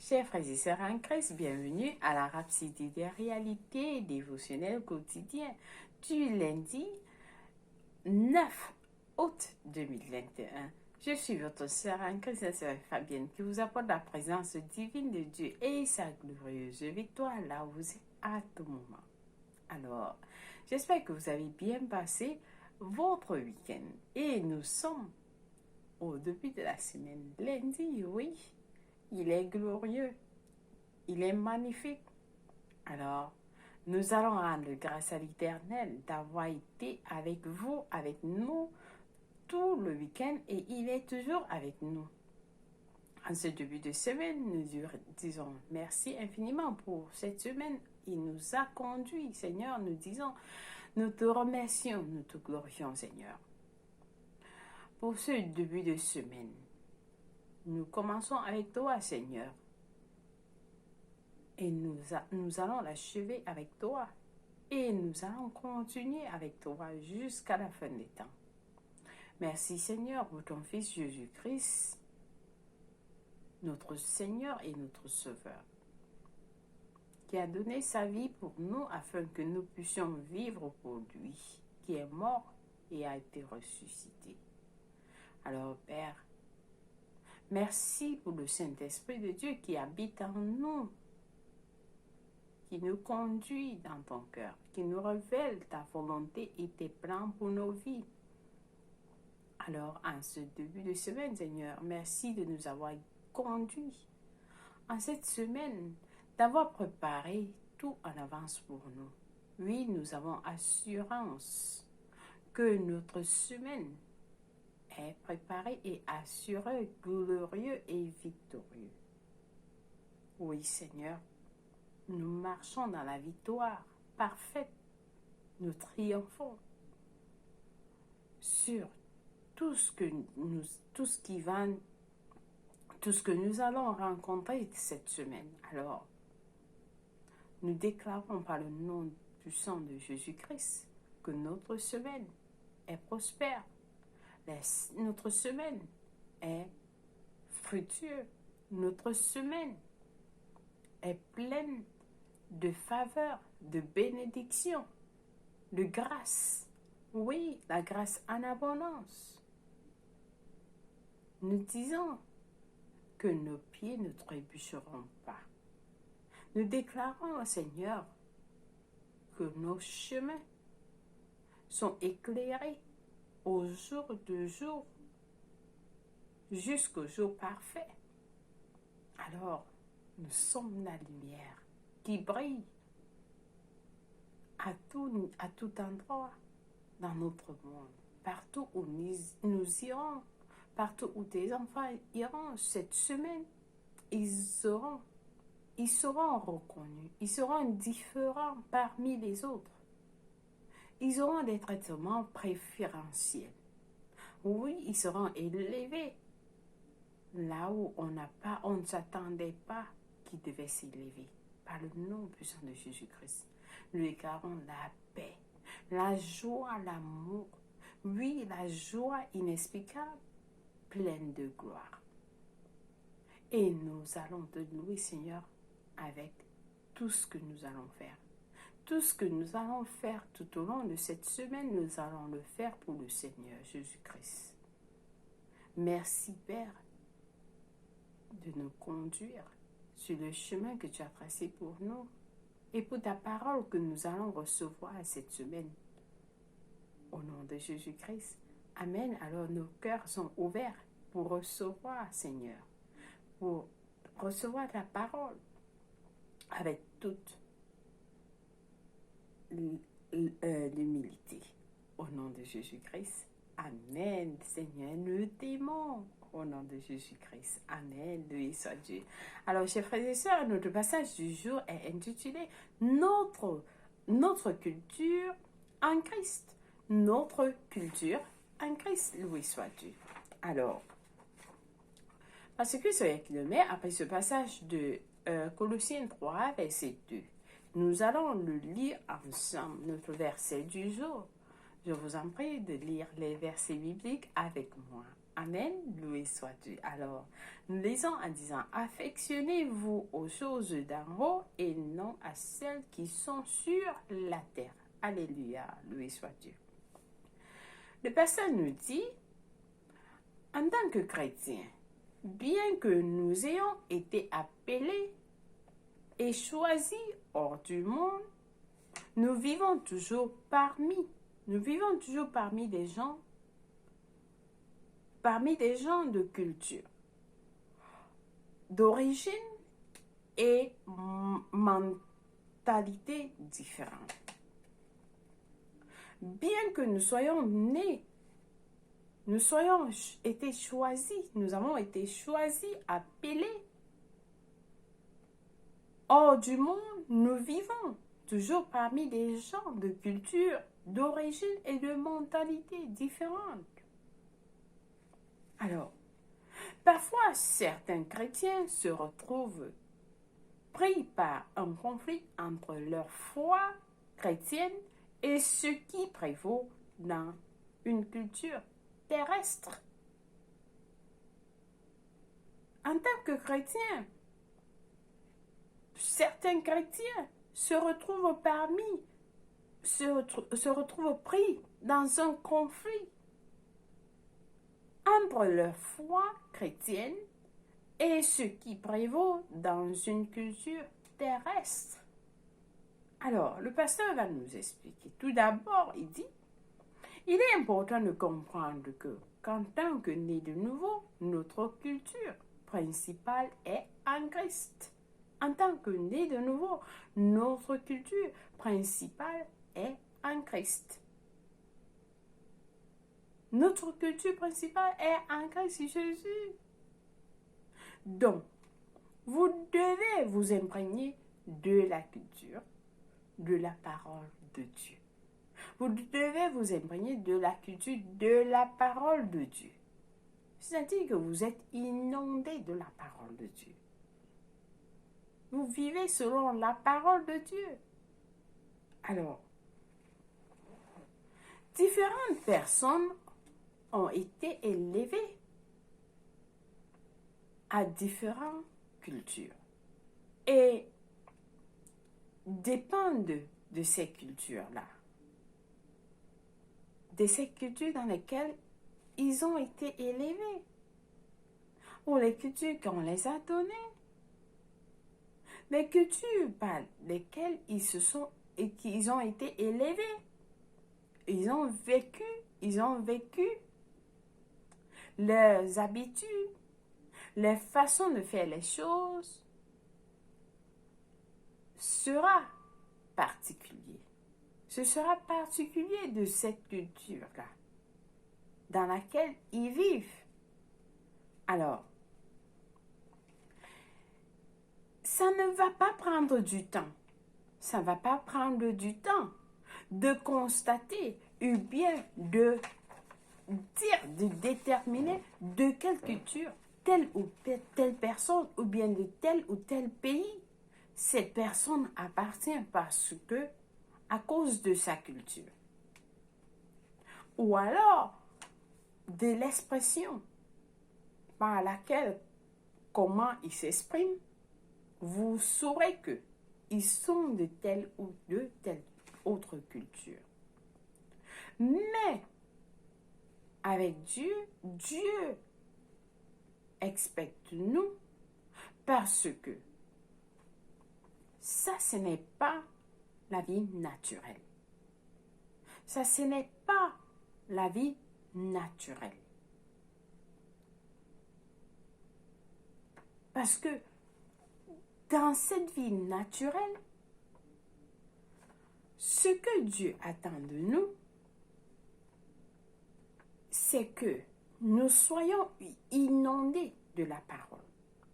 Chers frères et sœurs en Christ, bienvenue à la Rhapsodie des réalités dévotionnelles quotidiennes du lundi 9 août 2021. Je suis votre sœur en Christ, la sœur Fabienne, qui vous apporte la présence divine de Dieu et sa glorieuse victoire là où vous êtes à tout moment. Alors, j'espère que vous avez bien passé votre week-end et nous sommes au début de la semaine. Lundi, oui. Il est glorieux. Il est magnifique. Alors, nous allons rendre grâce à l'Éternel d'avoir été avec vous, avec nous, tout le week-end et il est toujours avec nous. En ce début de semaine, nous disons merci infiniment pour cette semaine. Il nous a conduits, Seigneur. Nous disons, nous te remercions, nous te glorifions, Seigneur. Pour ce début de semaine, nous commençons avec toi, Seigneur. Et nous allons l'achever avec toi. Et nous allons continuer avec toi jusqu'à la fin des temps. Merci, Seigneur, pour ton Fils Jésus-Christ, notre Seigneur et notre Sauveur, qui a donné sa vie pour nous afin que nous puissions vivre pour lui, qui est mort et a été ressuscité. Alors, Père, merci pour le Saint-Esprit de Dieu qui habite en nous, qui nous conduit dans ton cœur, qui nous révèle ta volonté et tes plans pour nos vies. Alors, en ce début de semaine, Seigneur, merci de nous avoir conduits en cette semaine, d'avoir préparé tout en avance pour nous. Oui, nous avons assurance que notre semaine est préparée et assurée, glorieux et victorieux. Oui, Seigneur, nous marchons dans la victoire parfaite. Nous triomphons sur tout ce que nous allons rencontrer cette semaine. Alors, nous déclarons par le nom puissant de Jésus-Christ que notre semaine est prospère. Notre semaine est fructueuse. Notre semaine est pleine de faveur, de bénédiction, de grâce. Oui, la grâce en abondance. Nous disons que nos pieds ne trébucheront pas. Nous déclarons, Seigneur, que nos chemins sont éclairés au jour de jour jusqu'au jour parfait. Alors, nous sommes la lumière qui brille à tout endroit dans notre monde. Partout où nous irons, partout où tes enfants iront cette semaine, ils seront reconnus, ils seront différents parmi les autres. Ils auront des traitements préférentiels. Oui, ils seront élevés là où on ne s'attendait pas qu'ils devaient s'élever. Par le nom puissant de Jésus-Christ, nous déclarons la paix, la joie, l'amour. Oui, la joie inexplicable, pleine de gloire. Et nous allons te louer, Seigneur, avec tout ce que nous allons faire. Tout ce que nous allons faire tout au long de cette semaine, nous allons le faire pour le Seigneur Jésus-Christ. Merci, Père, de nous conduire sur le chemin que tu as tracé pour nous et pour ta parole que nous allons recevoir cette semaine. Au nom de Jésus-Christ, Amen. Alors nos cœurs sont ouverts pour recevoir, Seigneur, pour recevoir ta parole avec toute l'humilité. Au nom de Jésus-Christ, Amen. Seigneur, nous t'aimons. Au nom de Jésus-Christ, Amen. Loué soit Dieu. Alors, chers frères et sœurs, notre passage du jour est intitulé Notre culture en Christ. Notre culture en Christ. Loué soit Dieu. Alors, parce que ce qui le met après ce passage de Colossiens 3, verset 2, nous allons le lire ensemble, notre verset du jour. Je vous en prie de lire les versets bibliques avec moi. Amen, loué soit Dieu. Alors, nous lisons en disant, affectionnez-vous aux choses d'en haut et non à celles qui sont sur la terre. Alléluia, loué soit Dieu. Le pasteur nous dit, en tant que chrétiens, bien que nous ayons été appelés et choisis hors du monde, nous vivons toujours parmi des gens de culture, d'origine et mentalité différentes. Bien que nous soyons nés, nous avons été choisis, appelés hors du monde, nous vivons toujours parmi des gens de culture, d'origine et de mentalité différentes. Alors, parfois, certains chrétiens se retrouvent pris par un conflit entre leur foi chrétienne et ce qui prévaut dans une culture terrestre. En tant que chrétiens, certains chrétiens se retrouvent pris dans un conflit entre leur foi chrétienne et ce qui prévaut dans une culture terrestre. Alors, le pasteur va nous expliquer. Tout d'abord, il dit, il est important de comprendre qu'en tant que né de nouveau, notre culture principale est en Christ. En tant que né de nouveau, notre culture principale est en Christ. Notre culture principale est en Christ Jésus. Donc, vous devez vous imprégner de la culture, de la parole de Dieu. Vous devez vous imprégner de la culture, de la parole de Dieu. C'est-à-dire que vous êtes inondé de la parole de Dieu. Vous vivez selon la parole de Dieu. Alors, différentes personnes ont été élevées à différentes cultures et dépendent de ces cultures-là, de ces cultures dans lesquelles ils ont été élevés, ou les cultures qu'on les a données, les cultures par lesquelles ils ont été élevés, ils ont vécu leurs habitudes, les façons de faire les choses sera particulier. Ce sera particulier de cette culture-là, dans laquelle ils vivent. Alors, ça ne va pas prendre du temps. Ça ne va pas prendre du temps de constater ou bien de dire, de déterminer de quelle culture telle ou telle personne ou bien de tel ou tel pays cette personne appartient parce que à cause de sa culture. Ou alors de l'expression par laquelle, comment ils s'expriment, vous saurez que ils sont de telle ou de telle autre culture. Mais avec Dieu, Dieu expecte nous parce que ça, ce n'est pas la vie naturelle. Ça, ce n'est pas la vie naturelle. Parce que dans cette vie naturelle, ce que Dieu attend de nous, c'est que nous soyons inondés de la parole,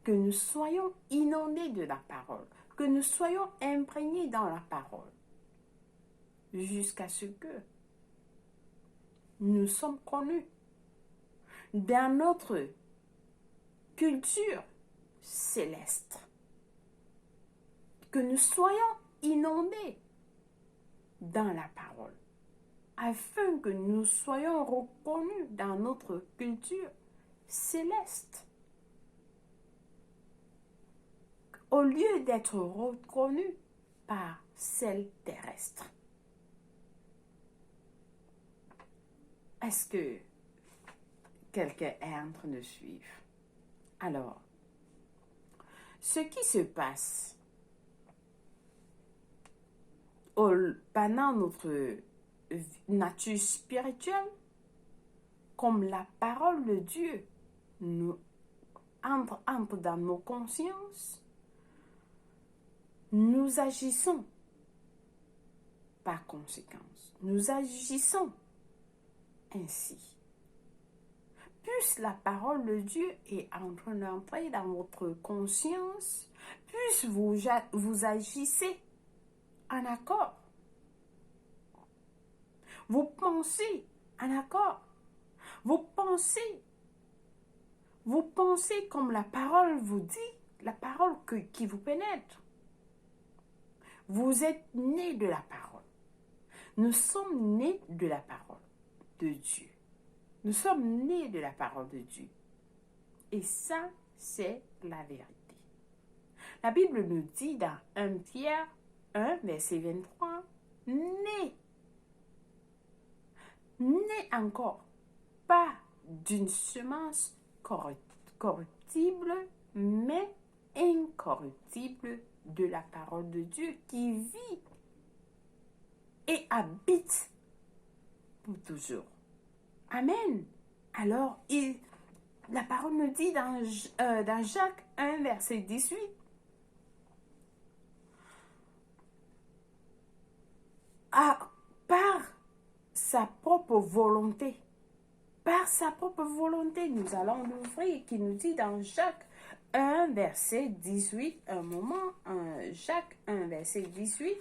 que nous soyons inondés de la parole, que nous soyons imprégnés dans la parole, jusqu'à ce que nous sommes connus dans notre culture céleste, que nous soyons inondés dans la parole, afin que nous soyons reconnus dans notre culture céleste, au lieu d'être reconnue par celle terrestre. Est-ce que quelqu'un est en train de suivre? Alors, ce qui se passe pendant notre nature spirituelle, comme la parole de Dieu nous entre dans nos consciences, nous agissons par conséquence. Nous agissons ainsi. Plus la parole de Dieu est en train d'entrer dans votre conscience, plus vous agissez en accord. Vous pensez en accord. Vous pensez comme la parole vous dit, la parole qui vous pénètre. Vous êtes nés de la parole. Nous sommes nés de la parole de Dieu. Nous sommes nés de la parole de Dieu. Et ça, c'est la vérité. La Bible nous dit dans 1 Pierre 1, verset 23, né encore, pas d'une semence corruptible, mais incorruptible de la parole de Dieu qui vit et habite pour toujours. Amen. Alors, la parole nous dit dans Jacques 1, verset 18, par sa propre volonté, nous allons l'ouvrir, qui nous dit dans Jacques 1, verset 18, Jacques 1, verset 18,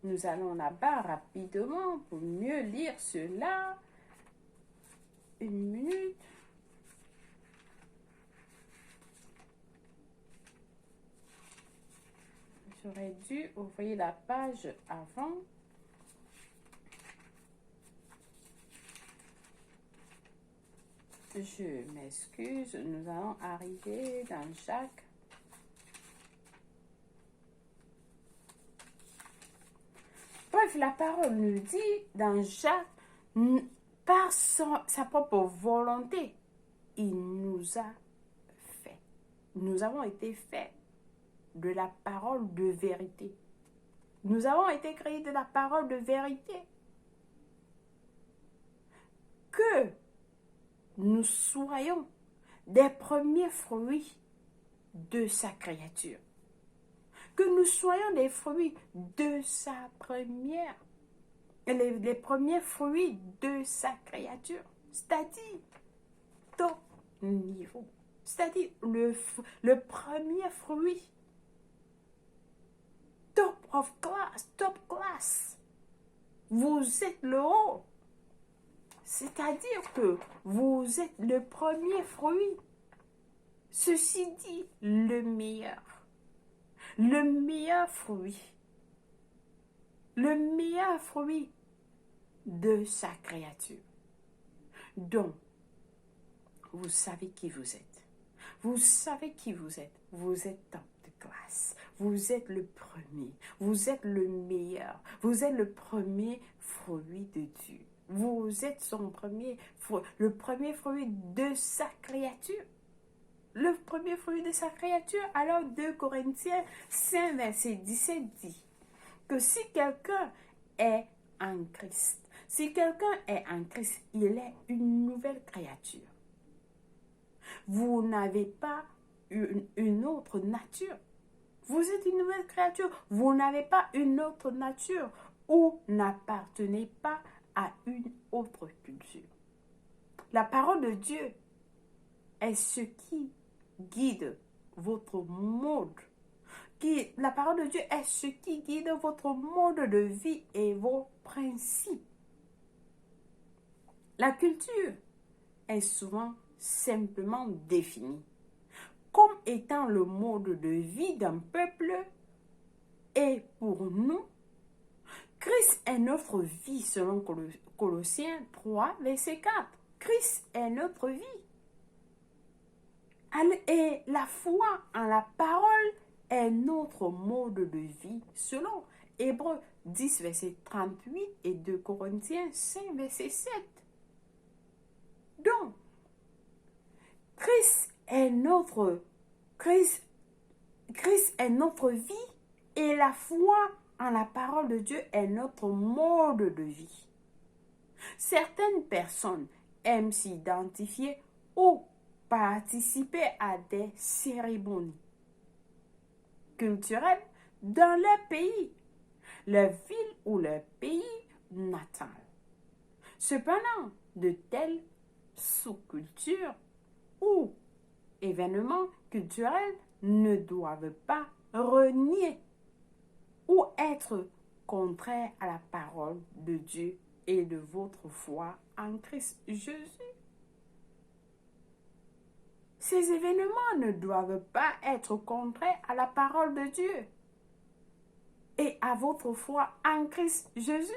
nous allons là-bas rapidement pour mieux lire cela. Une minute. J'aurais dû ouvrir la page avant. Je m'excuse, nous allons arriver dans Jacques. Bref, la parole nous dit dans Jacques, par sa propre volonté, il nous a fait. Nous avons été faits de la parole de vérité. Nous avons été créés de la parole de vérité. Que nous soyons des premiers fruits de sa créature. Que nous soyons des fruits de sa première, les premiers fruits de sa créature. C'est-à-dire, top niveau. C'est-à-dire, le premier fruit. Top class. Vous êtes le haut. C'est-à-dire que vous êtes le premier fruit. Ceci dit, le meilleur. Le meilleur fruit. Le meilleur fruit de sa créature. Donc, vous savez qui vous êtes. Vous savez qui vous êtes. Vous êtes top de classe. Vous êtes le premier. Vous êtes le meilleur. Vous êtes le premier fruit de Dieu. Vous êtes le premier fruit de sa créature. Le premier fruit de sa créature. Alors 2 Corinthiens 5, verset 17 dit que si quelqu'un est en Christ, il est une nouvelle créature. Vous n'avez pas une autre nature. Vous êtes une nouvelle créature. Vous n'avez pas une autre nature ou n'appartenez pas à une autre culture. La parole de Dieu est ce qui guide votre mode. La parole de Dieu est ce qui guide votre mode de vie et vos principes. La culture est souvent simplement définie comme étant le mode de vie d'un peuple et pour nous, Christ est notre vie selon Colossiens 3, verset 4. Christ est notre vie. Et la foi en la parole est notre mode de vie selon Hébreux 10, verset 38 et 2 Corinthiens 5, verset 7. Donc, Christ est notre vie et la foi en la parole de Dieu est notre mode de vie. Certaines personnes aiment s'identifier ou participer à des cérémonies culturelles dans leur pays, leur ville ou leur pays natal. Cependant, de telles sous-cultures ou événements culturels ne doivent pas renier ou être contraires à la parole de Dieu et de votre foi en Christ Jésus. Ces événements ne doivent pas être contraires à la parole de Dieu et à votre foi en Christ Jésus.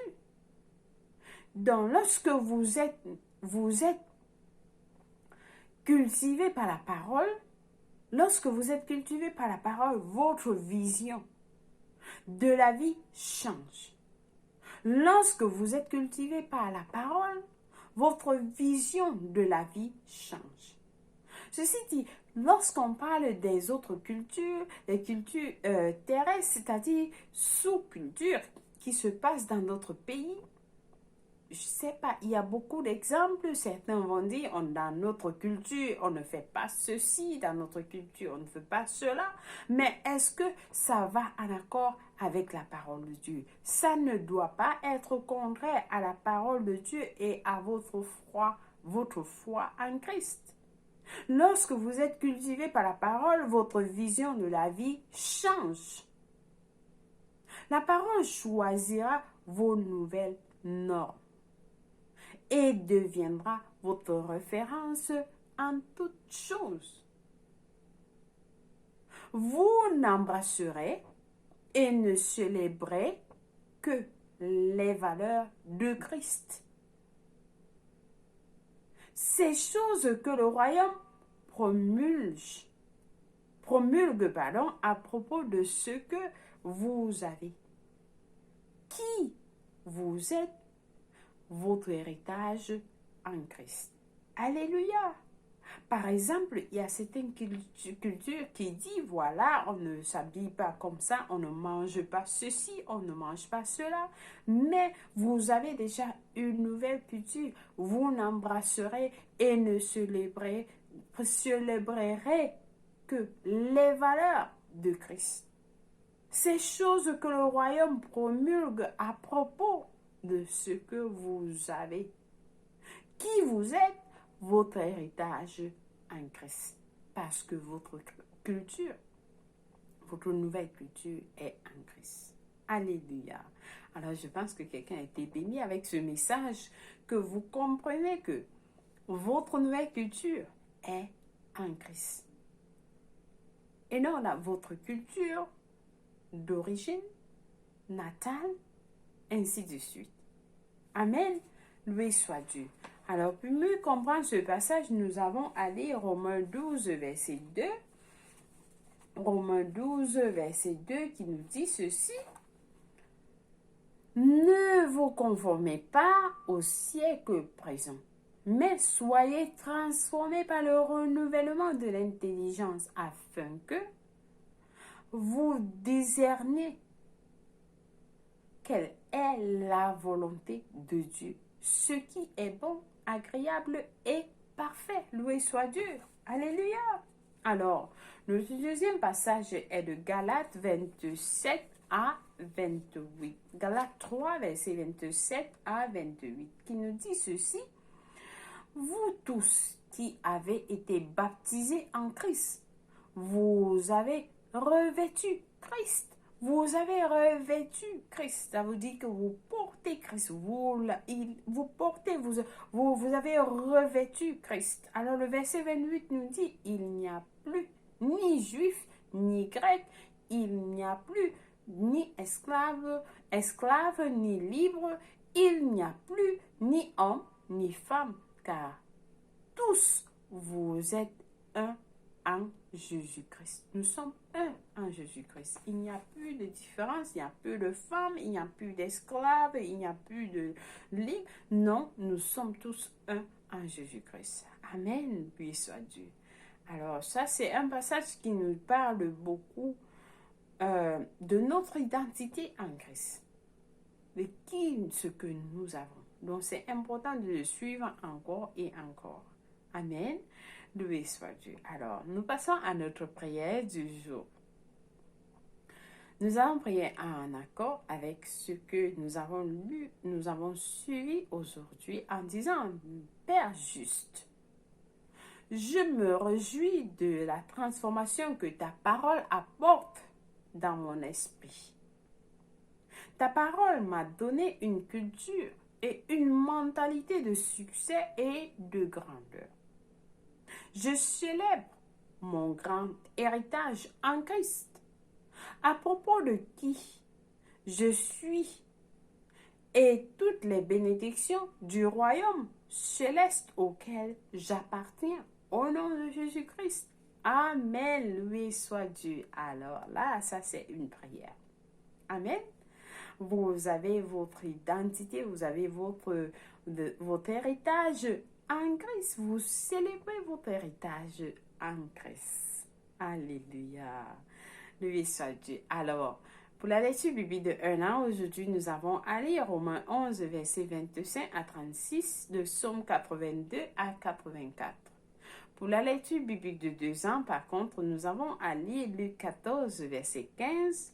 Donc, lorsque vous êtes cultivé par la parole, votre vision de la vie change. Lorsque vous êtes cultivé par la parole, votre vision de la vie change. Ceci dit, lorsqu'on parle des autres cultures, les cultures terrestres, c'est-à-dire sous-cultures qui se passent dans notre pays, je ne sais pas, il y a beaucoup d'exemples. Certains vont dire, dans notre culture, on ne fait pas ceci, dans notre culture, on ne fait pas cela. Mais est-ce que ça va en accord avec la parole de Dieu? Ça ne doit pas être contraire à la parole de Dieu et à votre foi en Christ. Lorsque vous êtes cultivé par la parole, votre vision de la vie change. La parole choisira vos nouvelles normes et deviendra votre référence en toutes choses. Vous n'embrasserez et ne célébrez que les valeurs de Christ. Ces choses que le royaume promulgue à propos de ce que vous avez. Qui vous êtes, votre héritage en Christ. Alléluia. Par exemple, il y a certaines cultures qui disent, voilà, on ne s'habille pas comme ça, on ne mange pas ceci, on ne mange pas cela. Mais vous avez déjà une nouvelle culture. Vous n'embrasserez et ne célébrerez que les valeurs de Christ. Ces choses que le royaume promulgue à propos de ce que vous avez. Qui vous êtes, votre héritage en Christ. Parce que votre culture, votre nouvelle culture est en Christ. Alléluia. Alors je pense que quelqu'un a été béni avec ce message, que vous comprenez que votre nouvelle culture est en Christ. Et non, on a votre culture d'origine, natale, ainsi de suite. Amen. Loué soit Dieu. Alors, pour mieux comprendre ce passage, nous avons à lire Romains 12, verset 2. Romains 12, verset 2 qui nous dit ceci. Ne vous conformez pas au siècle présent, mais soyez transformés par le renouvellement de l'intelligence afin que vous discerniez quelle est la volonté de Dieu, ce qui est bon, agréable et parfait. Loué soit Dieu. Alléluia. Alors, notre deuxième passage est de Galates 27 à 28. Galates 3, verset 27 à 28, qui nous dit ceci. Vous tous qui avez été baptisés en Christ, vous avez revêtu Christ. Vous avez revêtu Christ. Ça veut dire que vous portez Christ. Vous avez revêtu Christ. Alors le verset 28 nous dit, il n'y a plus ni juif, ni grec. Il n'y a plus ni esclave, ni libre. Il n'y a plus ni homme, ni femme. Car tous vous êtes un en Jésus-Christ. Nous sommes un en Jésus-Christ. Il n'y a plus de différence, il n'y a plus de femmes, il n'y a plus d'esclaves, il n'y a plus de libres. Non, nous sommes tous un en Jésus-Christ. Amen, puis soit Dieu. Alors ça, c'est un passage qui nous parle beaucoup de notre identité en Christ, de ce que nous avons. Donc c'est important de le suivre encore et encore. Amen. Loué soit Dieu. Alors, nous passons à notre prière du jour. Nous allons prier en accord avec ce que nous avons lu, nous avons suivi aujourd'hui en disant, Père juste, je me réjouis de la transformation que ta parole apporte dans mon esprit. Ta parole m'a donné une culture et une mentalité de succès et de grandeur. Je célèbre mon grand héritage en Christ, à propos de qui je suis et toutes les bénédictions du royaume céleste auquel j'appartiens. Au nom de Jésus-Christ. Amen. Loué soit Dieu. Alors là, ça c'est une prière. Amen. Vous avez votre identité, vous avez votre héritage en Christ. Vous célébrez votre héritage en Christ. Alléluia. Loué soit Dieu. Alors, pour la lecture biblique de 1 an, aujourd'hui, nous avons à lire Romains 11, versets 25 à 36, de Psaume 82 à 84. Pour la lecture biblique de 2 ans, par contre, nous avons à lire Luc 14, verset 15,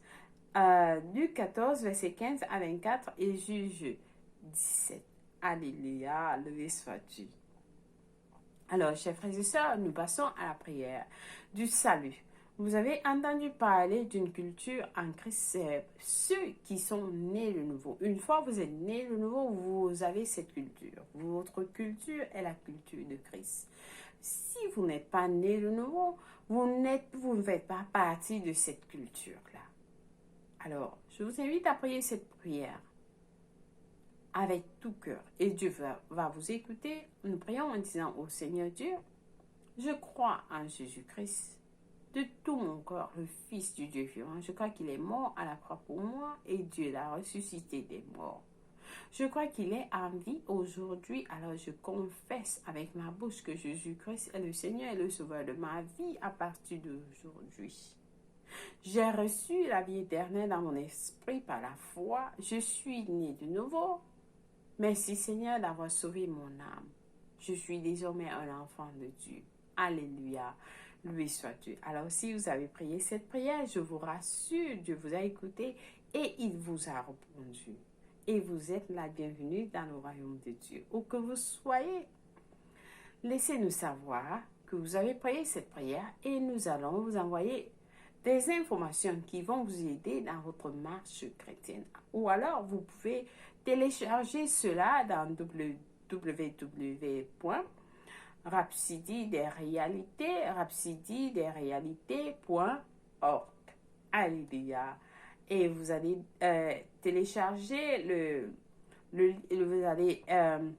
Luc 14, verset 15 à 24 et Juge 17. Alléluia, loué soit Dieu. Alors, chers frères et sœurs, nous passons à la prière du salut. Vous avez entendu parler d'une culture en Christ, ceux qui sont nés de nouveau. Une fois que vous êtes nés de nouveau, vous avez cette culture. Votre culture est la culture de Christ. Si vous n'êtes pas né de nouveau, vous ne faites pas partie de cette culture-là. Alors, je vous invite à prier cette prière avec tout cœur. Et Dieu va vous écouter. Nous prions en disant au Seigneur Dieu, je crois en Jésus-Christ. De tout mon corps, le Fils du Dieu vivant. Je crois qu'il est mort à la croix pour moi et Dieu l'a ressuscité des morts. Je crois qu'il est en vie aujourd'hui, alors je confesse avec ma bouche que Jésus-Christ est le Seigneur et le Sauveur de ma vie à partir d'aujourd'hui. J'ai reçu la vie éternelle dans mon esprit par la foi. Je suis né de nouveau. Merci Seigneur d'avoir sauvé mon âme. Je suis désormais un enfant de Dieu. Alléluia. Loué soit Dieu. Alors, si vous avez prié cette prière, je vous rassure, Dieu vous a écouté et il vous a répondu. Et vous êtes la bienvenue dans le royaume de Dieu. Où que vous soyez, laissez-nous savoir que vous avez prié cette prière et nous allons vous envoyer des informations qui vont vous aider dans votre marche chrétienne. Ou alors, vous pouvez télécharger cela dans rhapsodie-des-réalités.org. Alléluia. Et vous allez télécharger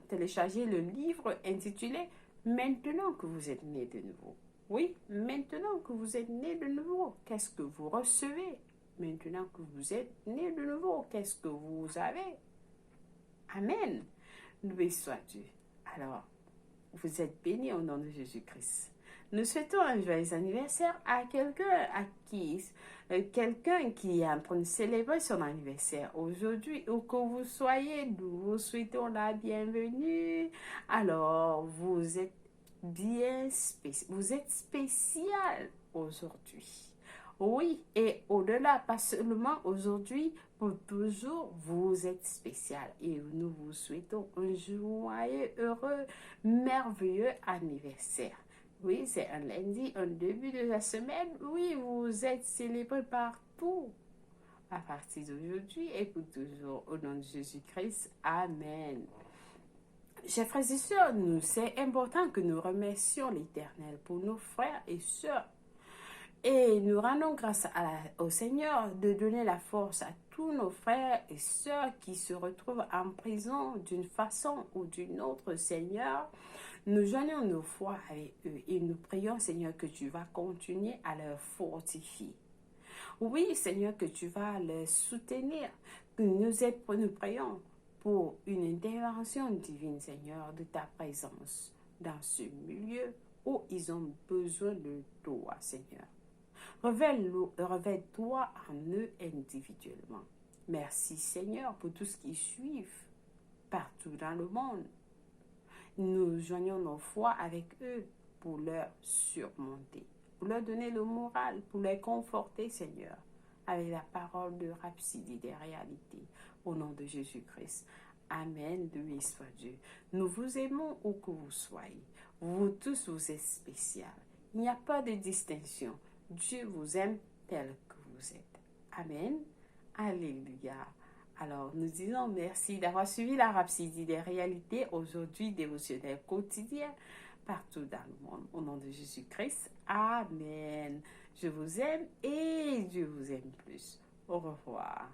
télécharger le livre intitulé Maintenant que vous êtes né de nouveau. Oui, maintenant que vous êtes né de nouveau, qu'est-ce que vous recevez? Maintenant que vous êtes né de nouveau, qu'est-ce que vous avez? Amen. Loué soit Dieu. Alors, vous êtes bénis au nom de Jésus-Christ. Nous souhaitons un joyeux anniversaire à quelqu'un qui est en train de célébrer son anniversaire aujourd'hui. Où que vous soyez, nous vous souhaitons la bienvenue. Alors, vous êtes vous êtes spécial aujourd'hui. Oui, et au-delà, pas seulement aujourd'hui, pour toujours, vous êtes spécial. Et nous vous souhaitons un joyeux, heureux, merveilleux anniversaire. Oui, c'est un lundi, un début de la semaine. Oui, vous êtes célébré partout. À partir d'aujourd'hui et pour toujours, au nom de Jésus-Christ. Amen. Chers frères et sœurs, c'est important que nous remercions l'Éternel pour nos frères et sœurs Et nous rendons grâce au Seigneur de donner la force à tous nos frères et sœurs qui se retrouvent en prison d'une façon ou d'une autre, Seigneur. Nous joignons nos foi avec eux et nous prions, Seigneur, que tu vas continuer à leur fortifier. Oui, Seigneur, que tu vas les soutenir. Nous prions pour une intervention divine, Seigneur, de ta présence dans ce milieu où ils ont besoin de toi, Seigneur. Révèle-toi en eux individuellement. Merci, Seigneur, pour tout ce qui suivent partout dans le monde. Nous joignons nos foi avec eux pour leur surmonter, pour leur donner le moral, pour les conforter, Seigneur, avec la parole de rhapsodie des réalités. Au nom de Jésus-Christ. Amen. Loué soit Dieu. Nous vous aimons où que vous soyez. Vous tous, vous êtes spécial. Il n'y a pas de distinction. Dieu vous aime tel que vous êtes. Amen. Alléluia. Alors, nous disons merci d'avoir suivi la rhapsodie des réalités aujourd'hui, dévotionnel quotidien, partout dans le monde. Au nom de Jésus-Christ. Amen. Je vous aime et Dieu vous aime plus. Au revoir.